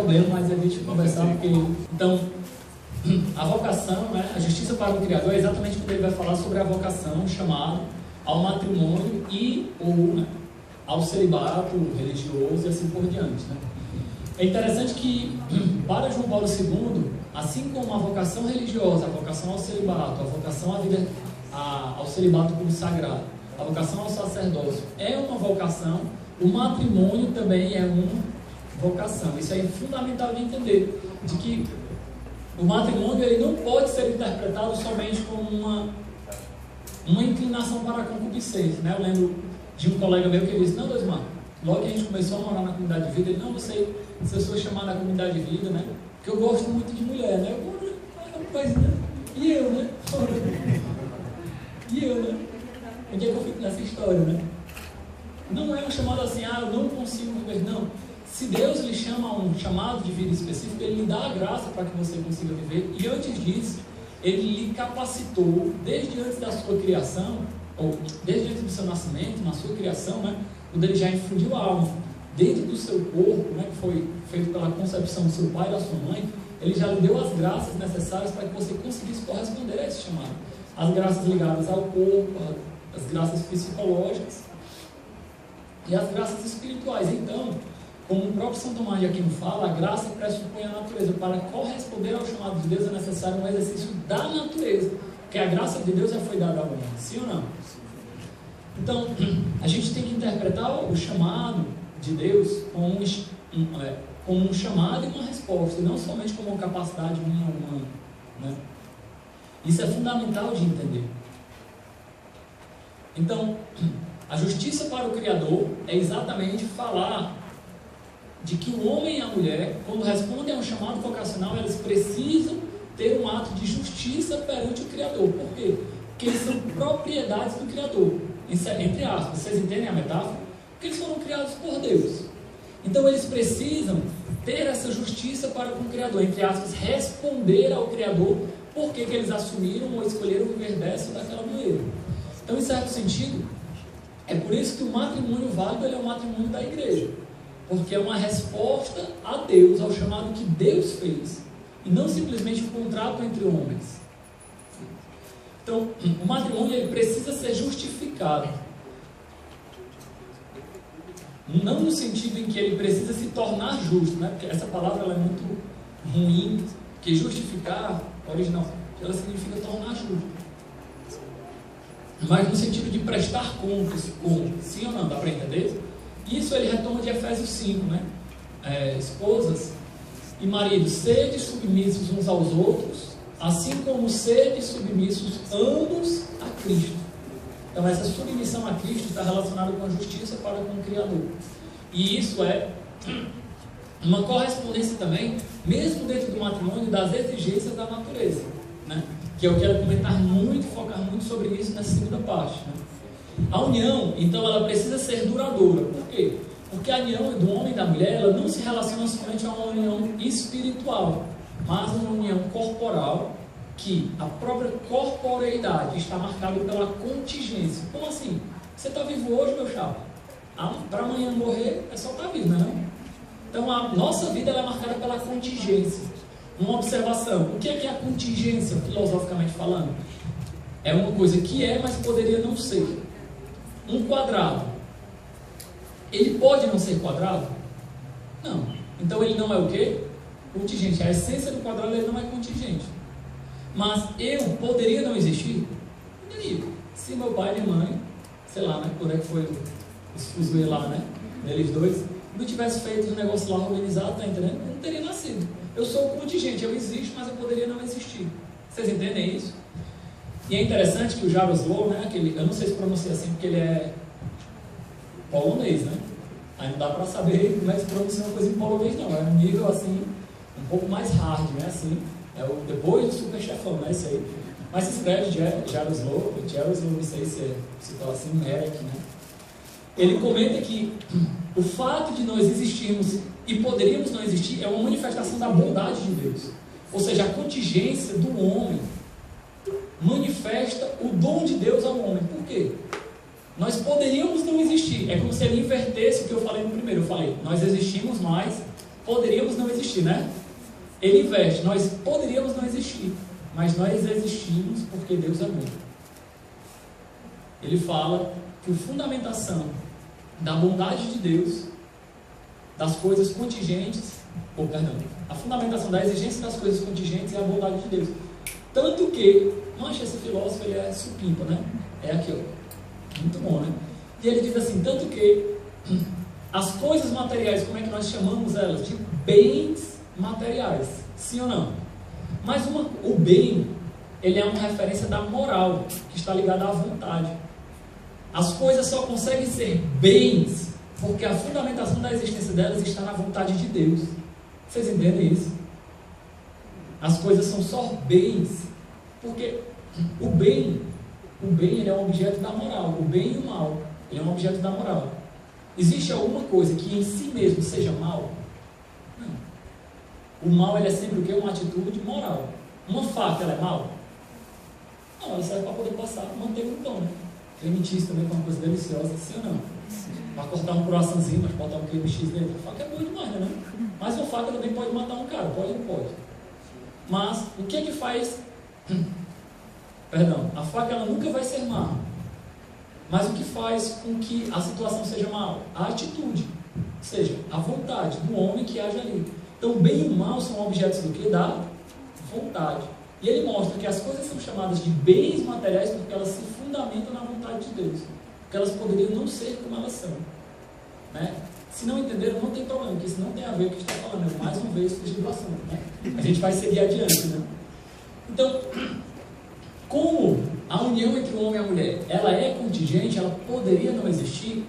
problema, mas é deixa eu conversar, porque... Então, a vocação, né, a justiça para o Criador é exatamente quando ele vai falar sobre a vocação, chamado ao matrimônio e ou, né, ao celibato religioso e assim por diante. Né? É interessante que, para João Paulo II, assim como a vocação religiosa, a vocação ao celibato, a vocação à vida, ao celibato como sagrado, a vocação ao sacerdócio é uma vocação, o matrimônio também é uma vocação. Isso é fundamental de entender, de que o matrimônio ele não pode ser interpretado somente como uma inclinação para a concupiscência. Né? Eu lembro de um colega meu que disse, não, Dosmar, logo que a gente começou a morar na comunidade de vida, ele, não, você sou chamado na comunidade de vida, né? Porque eu gosto muito de mulher, né? Rapaz, né? E eu, né? E eu, né? Onde é que eu fico nessa história, né? Não é um chamado assim, eu não consigo viver, não. Se Deus lhe chama a um chamado de vida específico, Ele lhe dá a graça para que você consiga viver. E antes disso, Ele lhe capacitou, desde antes da sua criação, ou desde antes do seu nascimento, na sua criação, né? Quando Ele já infundiu a alma dentro do seu corpo, né? Que foi feito pela concepção do seu pai e da sua mãe, Ele já lhe deu as graças necessárias para que você conseguisse corresponder a esse chamado. As graças ligadas ao corpo, as graças psicológicas e as graças espirituais. Então, como o próprio São Tomás de Aquino fala, a graça pressupõe a natureza. Para corresponder ao chamado de Deus é necessário um exercício da natureza, porque a graça de Deus já foi dada ao homem, sim ou não? Então, a gente tem que interpretar o chamado de Deus como um chamado e uma resposta, e não somente como uma capacidade minha humana, né? Isso é fundamental de entender. Então, a justiça para o Criador é exatamente falar de que o homem e a mulher, quando respondem a um chamado vocacional, eles precisam ter um ato de justiça perante o Criador. Por quê? Porque eles são propriedades do Criador. Entre aspas, vocês entendem a metáfora? Porque eles foram criados por Deus. Então eles precisam ter essa justiça para com o Criador, entre aspas, responder ao Criador por que eles assumiram ou escolheram viver dessa ou daquela maneira. Então, em certo sentido, é por isso que o matrimônio válido é o matrimônio da igreja. Porque é uma resposta a Deus, ao chamado que Deus fez. E não simplesmente um contrato entre homens. Então, o matrimônio ele precisa ser justificado. Não no sentido em que ele precisa se tornar justo, né? Porque essa palavra ela é muito ruim, porque justificar, original, ela significa tornar justo. Mas no sentido de prestar contas, sim ou não, dá para entender? Isso ele retoma de Efésios 5, né? Esposas e maridos, sede submissos uns aos outros, assim como sede submissos ambos a Cristo. Então essa submissão a Cristo está relacionada com a justiça para com o Criador. E isso é uma correspondência também, mesmo dentro do matrimônio, das exigências da natureza, né? Que eu quero comentar muito, focar muito sobre isso nessa segunda parte, né? A união, então, ela precisa ser duradoura. Por quê? Porque a união do homem e da mulher, ela não se relaciona somente a uma união espiritual, mas uma união corporal, que a própria corporeidade está marcada pela contingência. Como assim? Você está vivo hoje, meu chapa? Para amanhã morrer, é só estar vivo, né? Então, a nossa vida ela é marcada pela contingência. Uma observação, o que é a contingência, filosoficamente falando? É uma coisa que é, mas poderia não ser. Um quadrado, ele pode não ser quadrado? Não. Então ele não é o quê? Contingente. A essência do quadrado ele não é contingente. Mas eu poderia não existir? Poderia. Se meu pai e minha mãe, sei lá, né? Quando é que foi os fuzuê lá, né? Eles dois, não tivesse feito o negócio lá organizado, tá entendendo? Eu não teria nascido. Eu sou contingente, eu existo, mas eu poderia não existir. Vocês entendem isso? E é interessante que o Jaroslaw, né, eu não sei se pronuncia assim, porque ele é polonês, né? Aí não dá para saber como é que se pronuncia uma coisa em polonês, não. É um nível, assim, um pouco mais hard, né? Assim, é o depois do super chefão, né? Isso aí. Mas se escreve Jaroslaw, não sei se fala assim, Eric, né? Ele comenta que o fato de nós existirmos e poderíamos não existir é uma manifestação da bondade de Deus. Ou seja, a contingência do homem manifesta o dom de Deus ao homem. Por quê? Nós poderíamos não existir. É como se ele invertesse o que eu falei no primeiro. Eu falei, nós existimos, mas poderíamos não existir, né? Ele inverte, nós poderíamos não existir, mas nós existimos porque Deus é bom. Ele fala que a fundamentação da bondade de Deus, das coisas contingentes, a fundamentação da exigência das coisas contingentes é a bondade de Deus. Tanto que, mancha, esse filósofo ele é supimpa, né? É aqui, ó. Muito bom, né? E ele diz assim, tanto que as coisas materiais, como é que nós chamamos elas? De bens materiais, sim ou não? Mas o bem, ele é uma referência da moral, que está ligada à vontade. As coisas só conseguem ser bens, porque a fundamentação da existência delas está na vontade de Deus. Vocês entendem isso? As coisas são só bens, porque o bem ele é um objeto da moral. O bem e o mal, ele é um objeto da moral. Existe alguma coisa que em si mesmo seja mal? Não. O mal ele é sempre o quê? Uma atitude moral. Uma faca, ela é mal? Não, ela serve para poder passar manteiga no pão, né? Creme cheese também é uma coisa deliciosa, sim ou não? Para cortar um croissantzinho, mas botar um creme cheese dentro, a faca é boa demais, né? Mas uma faca também pode matar um cara, pode ou não pode? Mas o que é que faz? Perdão, a faca ela nunca vai ser má. Mas o que faz com que a situação seja mal? A atitude, ou seja, a vontade do homem que age ali. Então, o bem e o mal são objetos do que? Da vontade. E ele mostra que as coisas são chamadas de bens materiais porque elas se fundamentam na vontade de Deus. Porque elas poderiam não ser como elas são. Né? Se não entenderam, não tem problema, porque isso não tem a ver com o que está falando. Eu, mais uma vez, fugir do assunto. Né? A gente vai seguir adiante. Né? Então, como a união entre o homem e a mulher, ela é contingente, ela poderia não existir,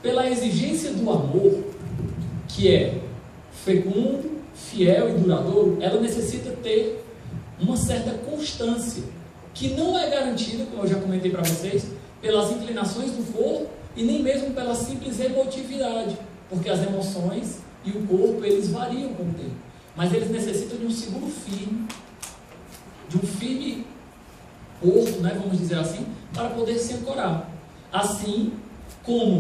pela exigência do amor, que é fecundo, fiel e duradouro, ela necessita ter uma certa constância, que não é garantida, como eu já comentei para vocês, pelas inclinações do corpo e nem mesmo pela simples emotividade, porque as emoções e o corpo, eles variam com o tempo, mas eles necessitam de um seguro firme, de um firme porto, né, vamos dizer assim, para poder se ancorar. Assim como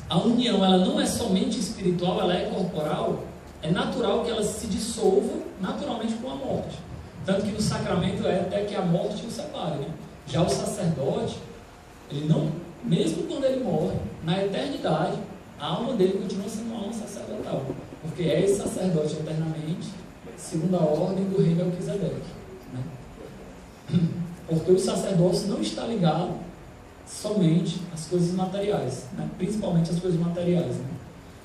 a união ela não é somente espiritual, ela é corporal, é natural que ela se dissolva naturalmente com a morte. Tanto que no sacramento é até que a morte o separe. Né? Já o sacerdote, ele não, mesmo quando ele morre, na eternidade, a alma dele continua sendo uma alma sacerdotal. Porque é esse sacerdote eternamente, segundo a ordem do rei Melquisedeque. Né? Porque o sacerdócio não está ligado somente às coisas materiais, né? Principalmente às coisas materiais. Né?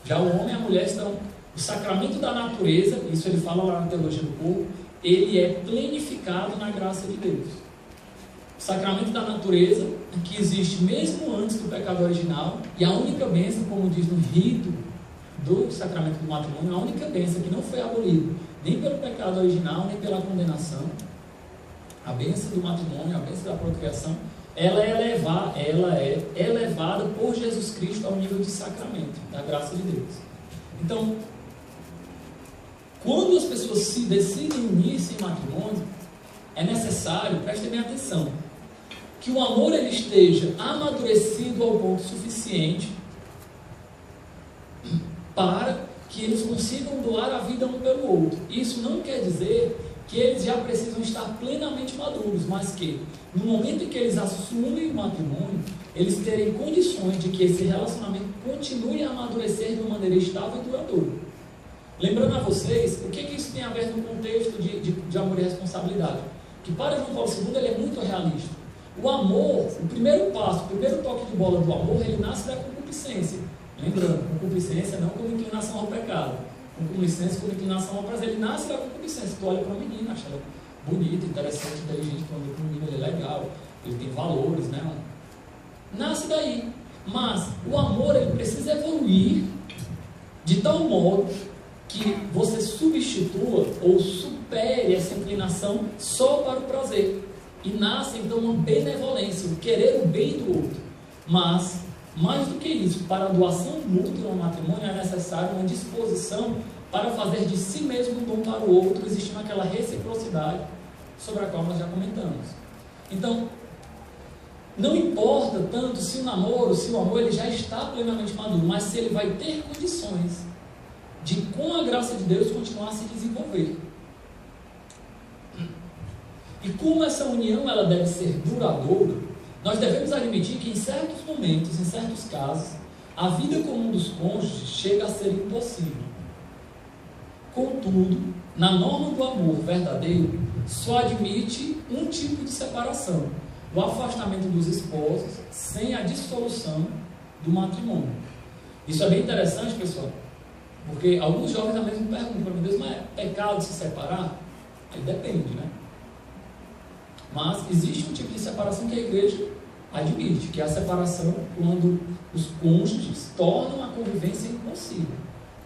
Já o homem e a mulher estão... O sacramento da natureza, isso ele fala lá na Teologia do Corpo, ele é plenificado na graça de Deus. O sacramento da natureza, que existe mesmo antes do pecado original, e a única bênção, como diz no rito do sacramento do matrimônio, a única bênção que não foi abolida, nem pelo pecado original, nem pela condenação, a bênção do matrimônio, a bênção da procriação, ela é elevada por Jesus Cristo ao nível de sacramento, da graça de Deus. Então, quando as pessoas se decidem unir-se em matrimônio, é necessário, prestem bem atenção, que o amor ele esteja amadurecido ao ponto suficiente para que eles consigam doar a vida um pelo outro. Isso não quer dizer que eles já precisam estar plenamente maduros, mas que no momento em que eles assumem o matrimônio, eles terem condições de que esse relacionamento continue a amadurecer de uma maneira estável e duradoura. Lembrando a vocês, o que isso tem a ver no contexto de amor e responsabilidade? Que para João Paulo II ele é muito realista. O amor, o primeiro passo, o primeiro toque de bola do amor, ele nasce da concupiscência. Lembrando, concupiscência não como inclinação ao pecado. Concupiscência como inclinação ao prazer. Ele nasce da concupiscência. Tu olha para uma menina, acha ela bonita, interessante, inteligente, tu olha para um menino, ele é legal, ele tem valores, né? Nasce daí. Mas o amor, ele precisa evoluir de tal modo que você substitua ou supere essa inclinação só para o prazer. E nasce então uma benevolência, o querer o bem do outro. Mas, mais do que isso, para a doação mútua no matrimônio é necessário uma disposição para fazer de si mesmo um dom para o outro, existindo aquela reciprocidade sobre a qual nós já comentamos. Então, não importa tanto se o namoro, se o amor ele já está plenamente maduro, mas se ele vai ter condições de, com a graça de Deus, continuar a se desenvolver. E como essa união ela deve ser duradoura, nós devemos admitir que em certos momentos, em certos casos, a vida comum dos cônjuges chega a ser impossível. Contudo, na norma do amor verdadeiro, só admite um tipo de separação: o afastamento dos esposos sem a dissolução do matrimônio. Isso é bem interessante, pessoal, porque alguns jovens também me perguntam para mim: Deus, mas é pecado se separar? Aí depende, né? Mas existe um tipo de separação que a igreja admite, que é a separação quando os cônjuges tornam a convivência impossível.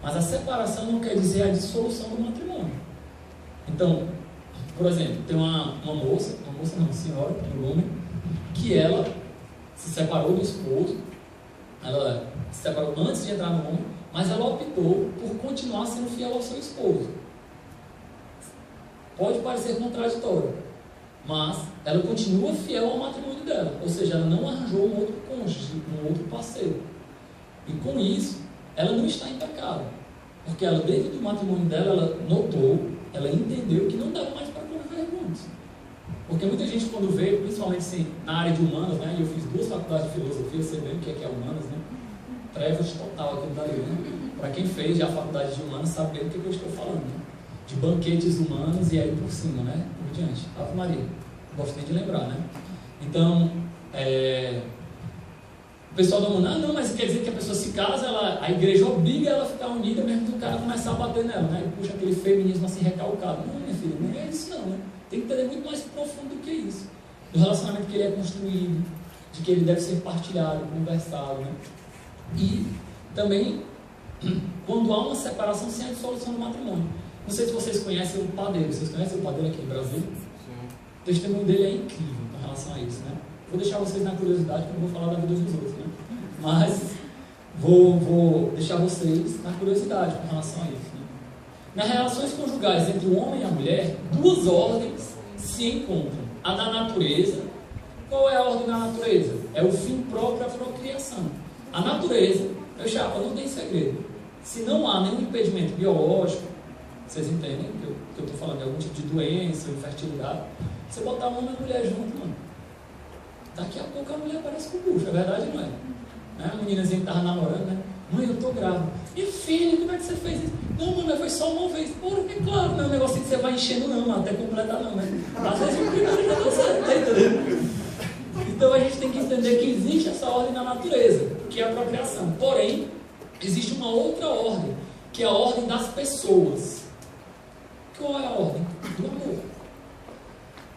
Mas a separação não quer dizer a dissolução do matrimônio. Então, por exemplo, tem uma senhora, no Lumen, que ela se separou do esposo, ela se separou antes de entrar no homem, mas ela optou por continuar sendo fiel ao seu esposo. Pode parecer contraditório, mas ela continua fiel ao matrimônio dela, ou seja, ela não arranjou um outro cônjuge, um outro parceiro. E com isso, ela não está em pecado, porque ela, dentro do matrimônio dela, ela notou, ela entendeu que não dava mais para conviver juntos. Porque muita gente, quando vê, principalmente assim, na área de humanas, né, e eu fiz 2 faculdades de filosofia, você vê o que é humanas, né? Trevas total aquilo dali, né? Para quem fez já a faculdade de humanas, sabe bem do que eu estou falando, né? De banquetes humanos e aí por cima, né? Por diante. Ave Maria. Gostei de lembrar, né? Então, o pessoal do mundo, não, mas quer dizer que a pessoa se casa, a igreja obriga ela a ficar unida mesmo que o cara começar a bater nela, né? E puxa aquele feminismo assim recalcado. Não, minha filha, não é isso não, né? Tem que entender muito mais profundo do que isso. Do relacionamento que ele é construído, de que ele deve ser partilhado, conversado, né? E também, quando há uma separação sem a dissolução do matrimônio. Não sei se vocês conhecem o padeiro. Vocês conhecem o padeiro aqui no Brasil? Sim. O testemunho dele é incrível com relação a isso, né? Vou deixar vocês na curiosidade, porque eu não vou falar da vida dos outros, né? Mas vou deixar vocês na curiosidade com relação a isso, né? Nas relações conjugais entre o homem e a mulher, 2 ordens se encontram. A da natureza. Qual é a ordem da natureza? É o fim próprio à procriação. A natureza, meu chapa, não tem segredo. Se não há nenhum impedimento biológico, vocês entendem que eu estou falando de algum tipo de doença, infertilidade, você botar um homem e mulher junto, mano, daqui a pouco a mulher parece com o bucho, é verdade, não é? Né? A meninazinha que estava namorando, né? Mãe, eu tô grávida. E filho, como é que você fez isso? Não, mãe, foi só uma vez. Pô, é claro, não é um negócio que você vai enchendo não, até completar não, né? Às vezes o primeiro já deu certo, tá entendendo? Então a gente tem que entender que existe essa ordem na natureza, que é a procriação. Porém, existe uma outra ordem, que é a ordem das pessoas. Qual é a ordem? Do amor.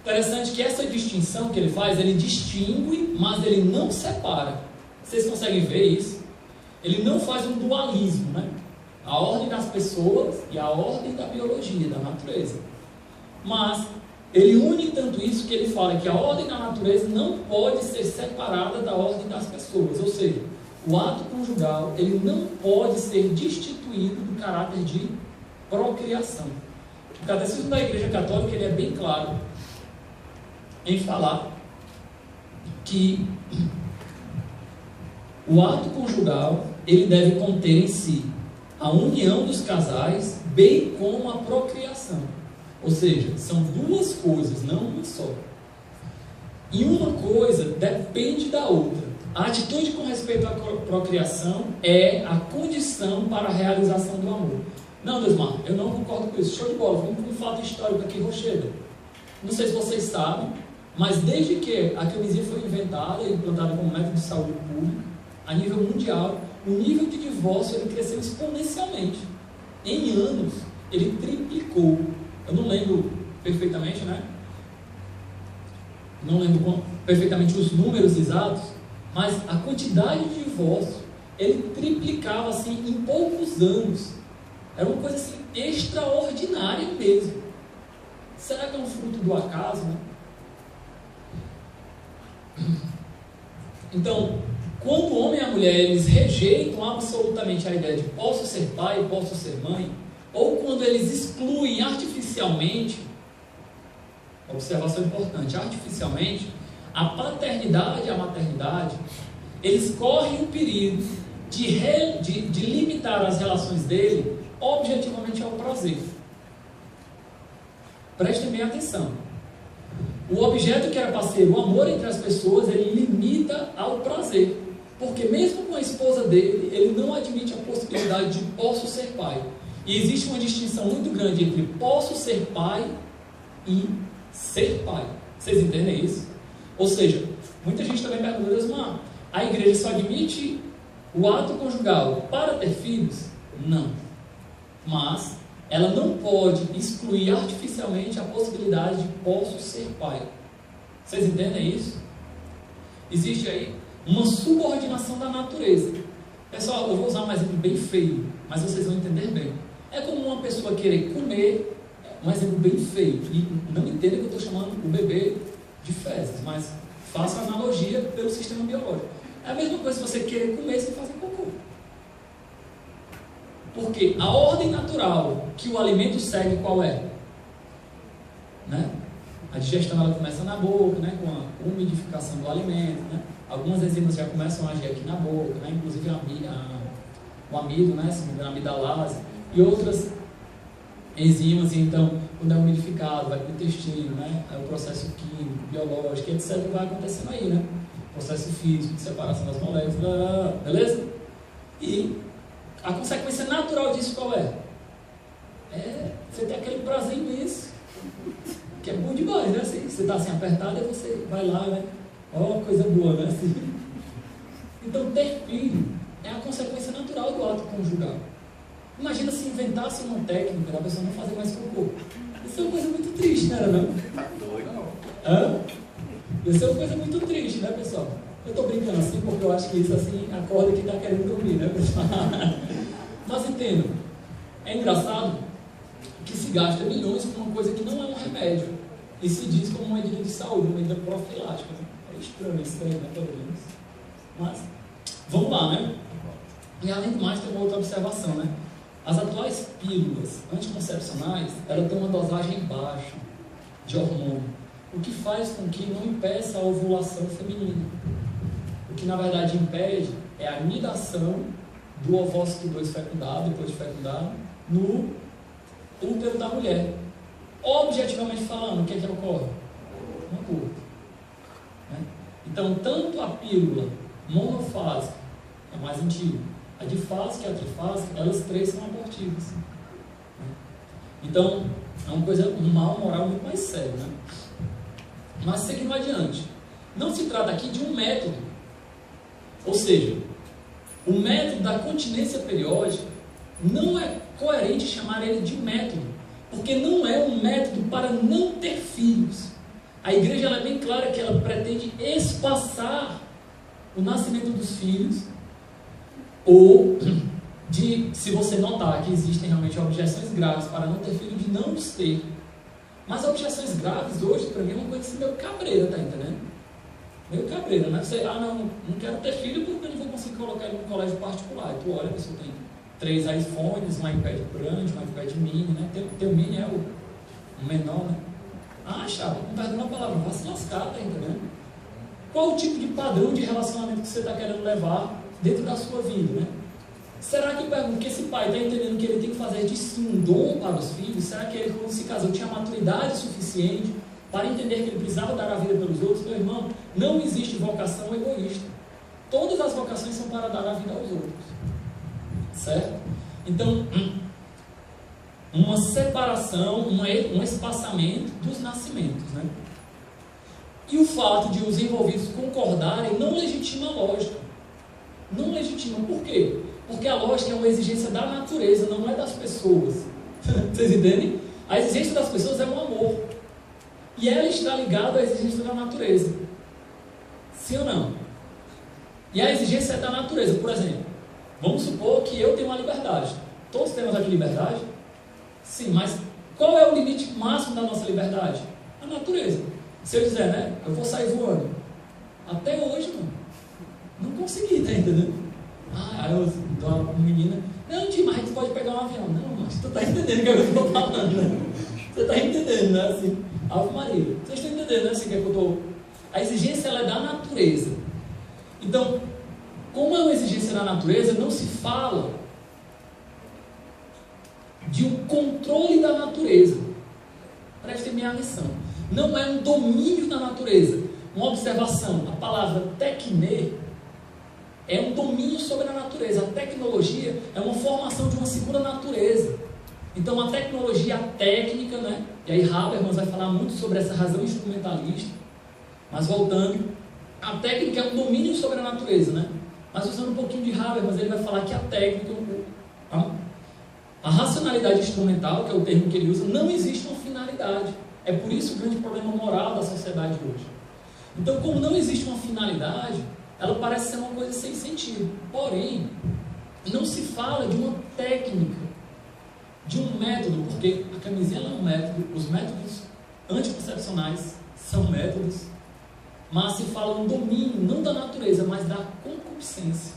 Interessante que essa distinção que ele faz, ele distingue, mas ele não separa. Vocês conseguem ver isso? Ele não faz um dualismo, né? A ordem das pessoas e a ordem da biologia, da natureza. Mas ele une tanto isso que ele fala que a ordem da natureza não pode ser separada da ordem das pessoas. Ou seja, o ato conjugal ele não pode ser destituído do caráter de procriação. O Catecismo da Igreja Católica ele é bem claro em falar que o ato conjugal ele deve conter em si a união dos casais, bem como a procriação. Ou seja, são 2 coisas, não uma só. E uma coisa depende da outra. A atitude com respeito à procriação é a condição para a realização do amor. Não, Deusmar, eu não concordo com isso. Show de bola, vamos com um fato histórico aqui, Rocheda. Não sei se vocês sabem, mas desde que a camisinha foi inventada e implantada como método de saúde pública, a nível mundial, o nível de divórcio ele cresceu exponencialmente. Em anos, ele triplicou. Eu não lembro perfeitamente, né? Não lembro perfeitamente os números exatos, mas a quantidade de divórcio, ele triplicava assim em poucos anos. Era uma coisa assim extraordinária mesmo. Será que é um fruto do acaso, né? Então, quando o homem e a mulher eles rejeitam absolutamente a ideia de posso ser pai, posso ser mãe, ou quando eles excluem artificialmente, observação importante, artificialmente, a paternidade e a maternidade, eles correm o perigo de limitar as relações dele objetivamente ao prazer. Prestem bem atenção. O objeto que era para ser o amor entre as pessoas, ele limita ao prazer. Porque mesmo com a esposa dele, ele não admite a possibilidade de posso ser pai. E existe uma distinção muito grande entre posso ser pai e ser pai. Vocês entendem isso? Ou seja, muita gente também pergunta, mas a igreja só admite o ato conjugal para ter filhos? Não. Mas ela não pode excluir artificialmente a possibilidade de posso ser pai. Vocês entendem isso? Existe aí uma subordinação da natureza. Pessoal, eu vou usar um exemplo bem feio, mas vocês vão entender bem. É como uma pessoa querer comer, um exemplo bem feio, e não entenda que eu estou chamando o bebê de fezes, mas faça a analogia pelo sistema biológico. É a mesma coisa se você querer comer sem fazer cocô. Porque a ordem natural que o alimento segue, qual é? Né? A digestão ela começa na boca, né? Com a umidificação do alimento, né? Algumas enzimas já começam a agir aqui na boca, né? Inclusive o amido, né? Se não me engano, a amidalase, e outras enzimas. Então, quando é umidificado, vai para o intestino, né? Aí o processo químico, biológico, etc. vai acontecendo aí, né? Processo físico de separação das moléculas, beleza? E a consequência natural disso qual é? É você ter aquele prazer imenso, que é bom demais, né? Assim, você está assim apertado e você vai lá, né? Ó, coisa boa, né? Assim. Então, ter filho é a consequência natural do ato conjugal. Imagina se inventasse uma técnica da pessoa não fazer mais cocô. Isso é uma coisa muito triste, né? Não? Hã? Isso é uma coisa muito triste, né, pessoal? Eu estou brincando assim porque eu acho que isso assim acorda quem está querendo dormir, né, pessoal? Mas entendam, é engraçado que se gasta milhões com uma coisa que não é um remédio e se diz como uma medida de saúde, uma medida profilática. Né? É estranho isso aí, né, pelo menos. Mas, vamos lá, né? E além do mais, tem uma outra observação, né? As atuais pílulas anticoncepcionais, elas têm uma dosagem baixa de hormônio, o que faz com que não impeça a ovulação feminina. O que na verdade impede é a anidação do ovócito 2 fecundado, depois de fecundado, no útero da mulher. Objetivamente falando, o que é que ocorre? Um aborto. Né? Então, tanto a pílula monofásica, a mais antiga, a difásica e a trifásica, elas três são abortivas. Né? Então, é uma coisa, um mal moral muito mais sério. Né? Mas seguindo adiante, não se trata aqui de um método. Ou seja, o método da continência periódica não é coerente chamar ele de método, porque não é um método para não ter filhos. A igreja ela é bem clara que ela pretende espaçar o nascimento dos filhos, ou de, se você notar que existem realmente objeções graves para não ter filho, de não os ter. Mas objeções graves hoje, para mim, é uma coisa assim meio cabreira, tá entendendo? Meio cabreira, né? Você, não quero ter filho porque eu não vou conseguir colocar ele no colégio particular. E tu olha, a pessoa tem 3 iPhones, um iPad grande, um iPad mini, né? Teu mini é o menor, né? Chapa, não perdão a palavra, vai se lascar, tá entendendo? Qual o tipo de padrão de relacionamento que você está querendo levar dentro da sua vida, né? Será que esse pai está entendendo que ele tem que fazer de si um dom para os filhos? Será que ele, quando se casou, tinha maturidade suficiente para entender que ele precisava dar a vida pelos outros? Meu irmão, não existe vocação egoísta. Todas as vocações são para dar a vida aos outros. Certo? Então, uma separação, um espaçamento dos nascimentos, né? E o fato de os envolvidos concordarem não legitima a lógica. Não legitima. Por quê? Porque a lógica é uma exigência da natureza, não é das pessoas. Vocês entendem? A exigência das pessoas é um amor. E ela está ligada à exigência da natureza. Sim ou não? E a exigência é da natureza. Por exemplo, vamos supor que eu tenho uma liberdade. Todos temos aqui liberdade? Sim, mas qual é o limite máximo da nossa liberdade? A natureza. Se eu dizer, né, eu vou sair voando. Até hoje, mano. Não consegui, tá entendendo? Aí eu dou uma menina, não, Tim, mas a gente pode pegar um avião. Não, mas tu tá entendendo o que eu estou falando, né? Você tá entendendo, né? Assim, Ave Maria. Vocês estão entendendo, né? Assim, que eu tô... A exigência, ela é da natureza. Então, como é uma exigência da natureza, não se fala de um controle da natureza. Prestem minha atenção. Não é um domínio da natureza. Uma observação, a palavra tecne é um domínio sobre a natureza. A tecnologia é uma formação de uma segunda natureza. Então a tecnologia, a técnica, né? E aí Habermas vai falar muito sobre essa razão instrumentalista. Mas voltando, a técnica é um domínio sobre a natureza, né? Mas usando um pouquinho de Habermas, ele vai falar que a técnica, a racionalidade instrumental, que é o termo que ele usa, não existe uma finalidade. É por isso o grande problema moral da sociedade hoje. Então, como não existe uma finalidade, ela parece ser uma coisa sem sentido. Porém, não se fala de uma técnica, de um método, porque a camisinha é um método, os métodos anticoncepcionais são métodos, mas se fala um domínio, não da natureza, mas da concupiscência.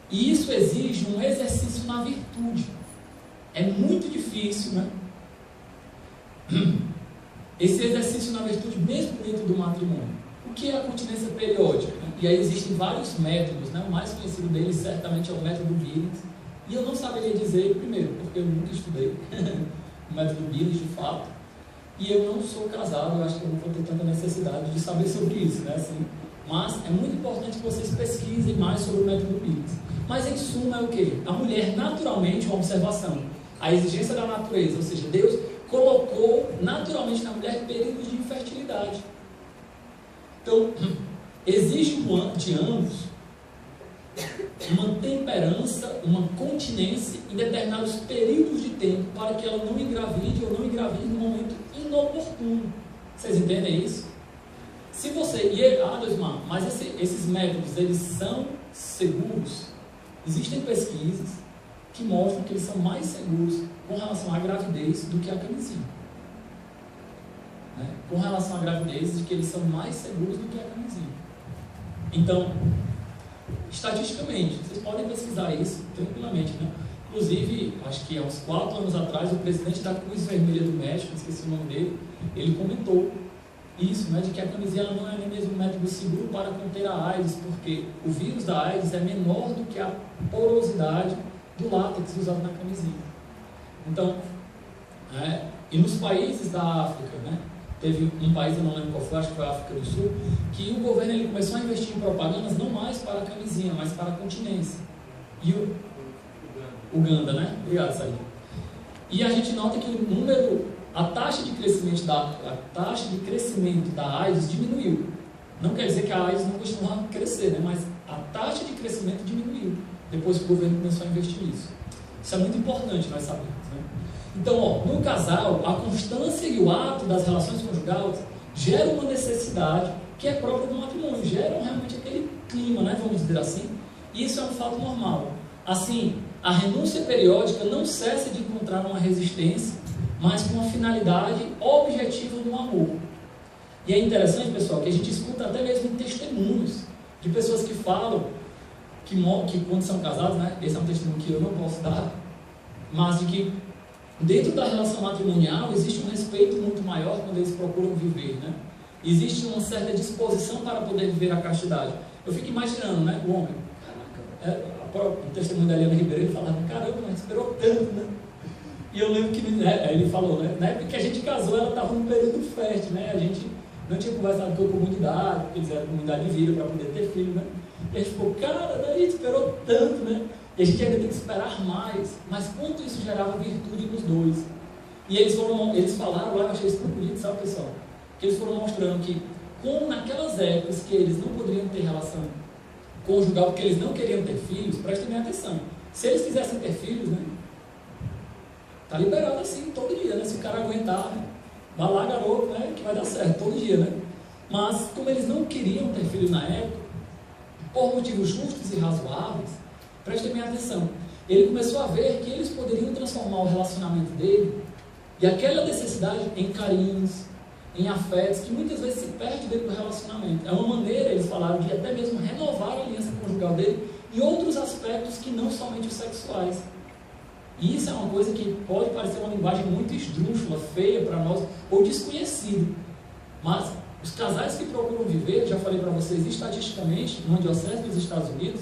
E isso exige um exercício na virtude. É muito difícil, né? Esse exercício na virtude, mesmo dentro do matrimônio. O que é a continência periódica? Né? E aí existem vários métodos, né? O mais conhecido deles certamente é o método Billings. E eu não saberia dizer, primeiro, porque eu nunca estudei o método Billings de fato. E eu não sou casado, eu acho que eu não vou ter tanta necessidade de saber sobre isso, né? Assim, mas é muito importante que vocês pesquisem mais sobre o método Billings. Mas em suma é o quê? A mulher naturalmente, uma observação, a exigência da natureza, ou seja, Deus colocou naturalmente na mulher períodos de infertilidade. Então, exige de ambos uma temperança, uma continência em determinados períodos de tempo para que ela não engravide ou não engravide no momento inoportuno. Vocês entendem isso? Se você... mas esses métodos, eles são seguros? Existem pesquisas que mostram que eles são mais seguros com relação à gravidez do que a camisinha. Né? Com relação à gravidez, de que eles são mais seguros do que a camisinha. Então, estatisticamente, vocês podem pesquisar isso tranquilamente, né? Inclusive, acho que há uns 4 anos atrás, o presidente da Cruz Vermelha do México, esqueci o nome dele, ele comentou isso, né, de que a camisinha não é nem mesmo um método seguro para conter a AIDS, porque o vírus da AIDS é menor do que a porosidade do látex usado na camisinha. Então, e nos países da África, né, teve um país, eu não lembro qual foi, acho que foi a África do Sul, que o governo ele começou a investir em propagandas não mais para a camisinha, mas para a continência. E o Uganda, né? Obrigado, Said. E a gente nota que a taxa de crescimento da AIDS diminuiu. Não quer dizer que a AIDS não continua a crescer, né? Mas a taxa de crescimento diminuiu depois que o governo começou a investir nisso. Isso é muito importante nós sabermos, né? Então, no casal, a constância e o ato das relações conjugais geram uma necessidade que é própria do matrimônio, geram realmente aquele clima, né? Vamos dizer assim. E isso é um fato normal. Assim, a renúncia periódica não cessa de encontrar uma resistência, mas com uma finalidade objetiva no amor. E é interessante, pessoal, que a gente escuta até mesmo testemunhos de pessoas que falam que quando são casados, né, esse é um testemunho que eu não posso dar, mas de que dentro da relação matrimonial existe um respeito muito maior quando eles procuram viver, né? Existe uma certa disposição para poder viver a castidade. Eu fico imaginando, né, o homem, caraca, o testemunho da Eliana Ribeiro, ele falava, caramba, mas esperou tanto, né? E eu lembro que ele falou, né? Na época que a gente casou, ela estava num período fértil, né? A gente não tinha conversado com a comunidade, porque eles eram comunidade de vida para poder ter filho, né? E a gente ficou, cara, daí a gente esperou tanto, né? E a gente ainda tem que esperar mais. Mas quanto isso gerava virtude nos dois. E eles falaram lá, eu achei isso tão bonito, sabe, pessoal? Que eles foram mostrando que, como naquelas épocas que eles não poderiam ter relação conjugal, porque eles não queriam ter filhos, prestem bem atenção. Se eles quisessem ter filhos, né? Tá liberado assim, todo dia, né? Se o cara aguentar, né? Vai lá, garoto, né? Que vai dar certo, todo dia, né? Mas, como eles não queriam ter filhos na época, por motivos justos e razoáveis, prestem bem atenção. Ele começou a ver que eles poderiam transformar o relacionamento dele e aquela necessidade em carinhos, em afetos, que muitas vezes se perde dentro do relacionamento. É uma maneira, eles falaram, de até mesmo renovar a aliança conjugal dele em outros aspectos que não somente os sexuais. E isso é uma coisa que pode parecer uma linguagem muito esdrúxula, feia para nós, ou desconhecida. Mas os casais que procuram viver, já falei para vocês, estatisticamente, numa diocese dos Estados Unidos,